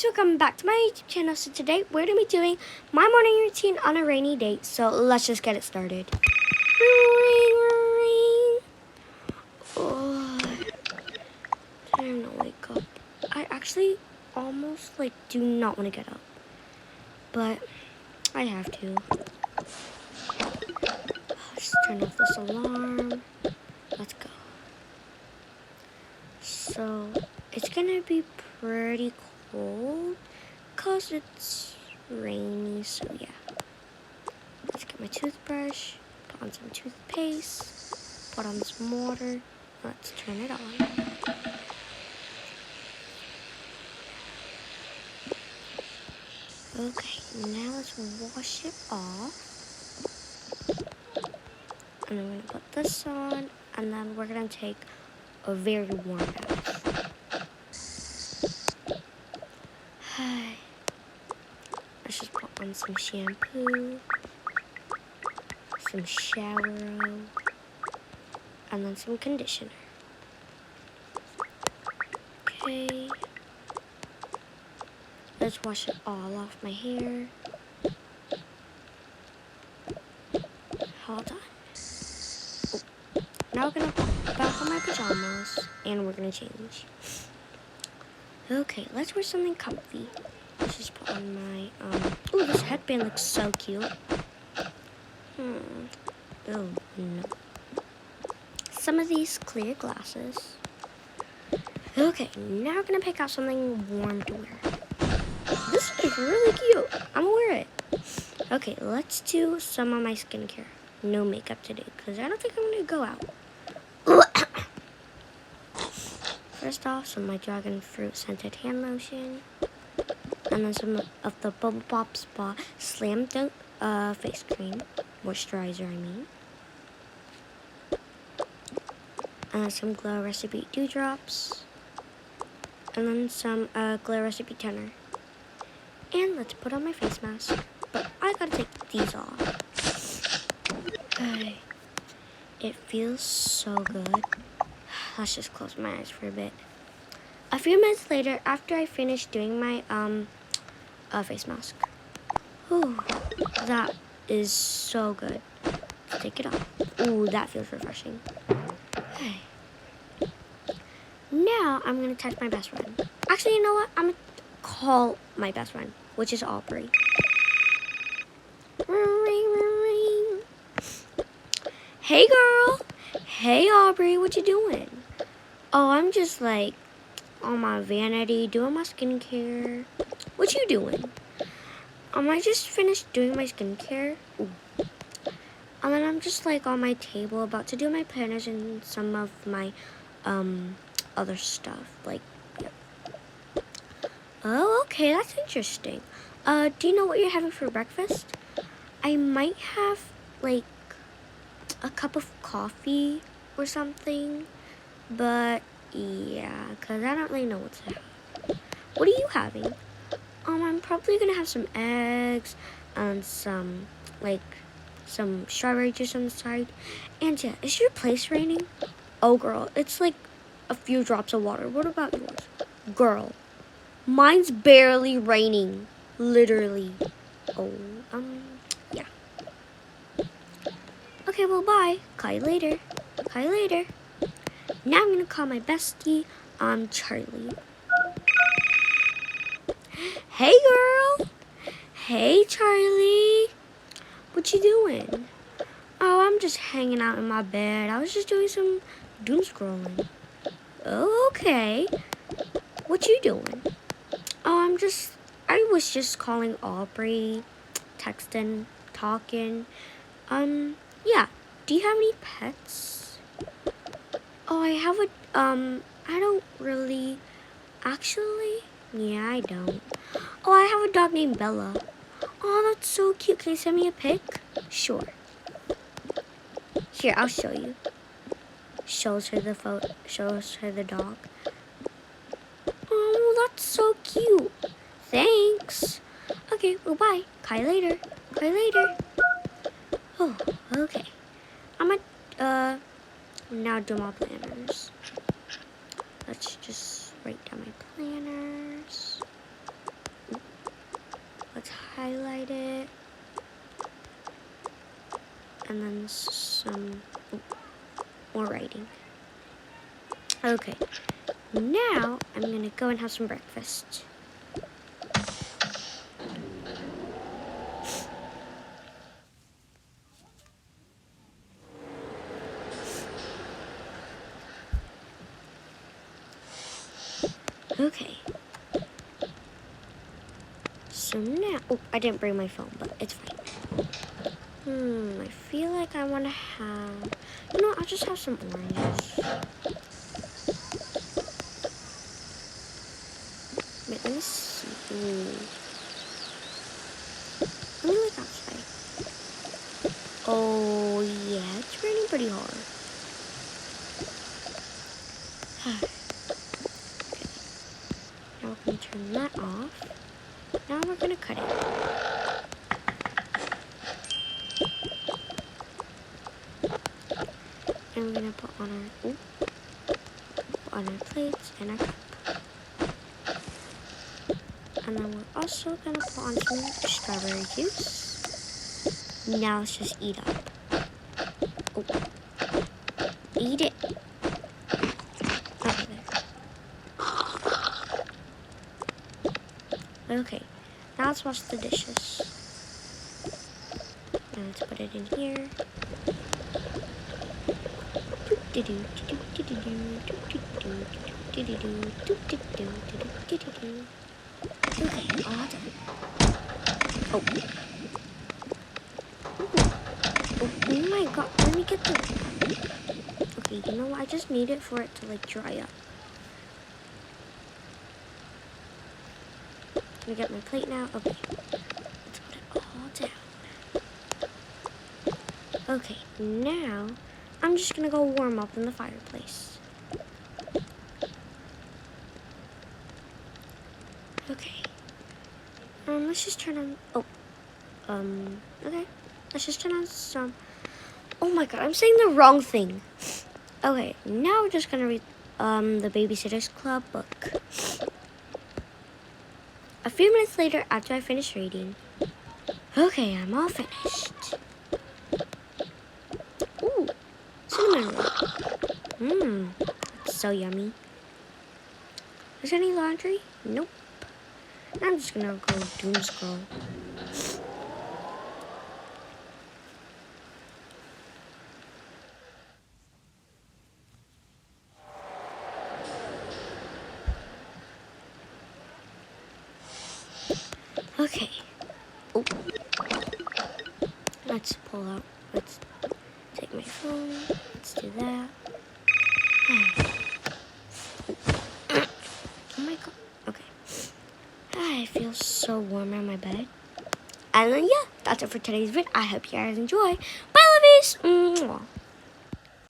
guys, welcome back to my YouTube channel. So today we're going to be doing my morning routine on a rainy day. So let's just get it started. Ring, ring. Oh, time to wake up. I actually almost do not want to get up, but I have to. Just turn off this alarm. Let's go. So it's going to be pretty cold because it's rainy, so yeah. Let's get my toothbrush, put on some toothpaste, put on some water. Let's turn it on. Okay, now let's wash it off. And I'm going to put this on, and then we're going to take a very warm bath. Let's just put on some shampoo, some shower roll, and then some conditioner. Okay. Let's wash it all off my hair. Hold on. Oh. Now we're gonna put back on my pajamas, and we're gonna change. Okay, let's wear something comfy. Let's just put on my, ooh, this headband looks so cute. Oh, no. Some of these clear glasses. Okay, now we're gonna pick out something warm to wear. This is really cute. I'm gonna wear it. Okay, let's do some of my skincare. No makeup today, because I don't think I'm gonna go out. First off, some of my dragon fruit scented hand lotion. And then some of the Bubble Pop Spa Slam Dunk face cream. Moisturizer, I mean. And then some Glow Recipe Dewdrops. And then some Glow Recipe Toner. And let's put on my face mask. But I gotta take these off. Okay. It feels so good. Let's just close my eyes for a bit. A few minutes later, after I finished doing my face mask. Whew, that is so good. Let's take it off. Ooh, that feels refreshing. Okay. Now I'm gonna text my best friend. Actually, you know what? I'm gonna call my best friend, which is Aubrey. Ring, ring, ring. Hey, girl. Hey, Aubrey. What you doing? Oh, I'm just on my vanity, doing my skincare. What you doing? I just finished doing my skincare. Ooh. And then I'm just on my table about to do my planners and some of my other stuff. Yeah. Oh, okay, that's interesting. Do you know what you're having for breakfast? I might have a cup of coffee or something, but yeah, because I don't really know what to have. What are you having? I'm probably gonna have some eggs and some strawberry juice on the side. And yeah, is your place raining? Oh girl, it's a few drops of water. What about yours? Girl, mine's barely raining. Literally. Oh, yeah. Okay, well, bye. Call you later. Call you later. Now I'm gonna call my bestie, Charlie. Hey, girl. Hey, Charlie. What you doing? Oh, I'm just hanging out in my bed. I was just doing some doom scrolling. Oh, okay. What you doing? Oh, I was just calling Aubrey, texting, talking. Yeah. Do you have any pets? Oh, I have I don't really, actually, yeah, I don't. Oh, I have a dog named Bella. Oh, that's so cute. Can you send me a pic? Sure. Here, I'll show you. Shows her the dog. Oh, that's so cute. Thanks. Okay, well, bye. Call you later. Call you later. Oh, okay. I'm gonna, now do my planners. Let's just write down my planners. write it. And then some more writing. Okay. Now, I'm going to go and have some breakfast. Okay. So now, oh, I didn't bring my phone, but it's fine. I feel like I want to have, I'll just have some oranges. Wait, let me see. Let me look outside. Oh, yeah, it's raining pretty hard. Okay. Now we're going to turn that off. Now we're going to cut it. And we're going to put on our plates and our cup. And then we're also going to put on some strawberry juice. Now let's just eat up. Oh. Eat it. Okay, there. Okay, now let's wash the dishes. Now let's put it in here. Okay, all done. Oh. Oh my god, let me get the... Okay, you know what? I just need it for it to, like, dry up. Let me get my plate now. Okay. Let's put it all down. Okay, now I'm just gonna go warm up in the fireplace. Okay. Let's just turn on... Oh. Okay. Let's just turn on some... Oh my god, I'm saying the wrong thing. Okay, now we're just gonna read the Babysitter's Club book. A few minutes later, after I finished reading. Okay, I'm all finished. Ooh, cinnamon roll. That's so yummy. Is there any laundry? Nope. I'm just gonna go doom scroll. Okay. Oh. Let's pull out. Let's take my phone. Let's do that. Oh my god. Okay. I feel so warm on my bed. And then, yeah, that's it for today's vid. I hope you guys enjoy. Bye, lovies! Mwah.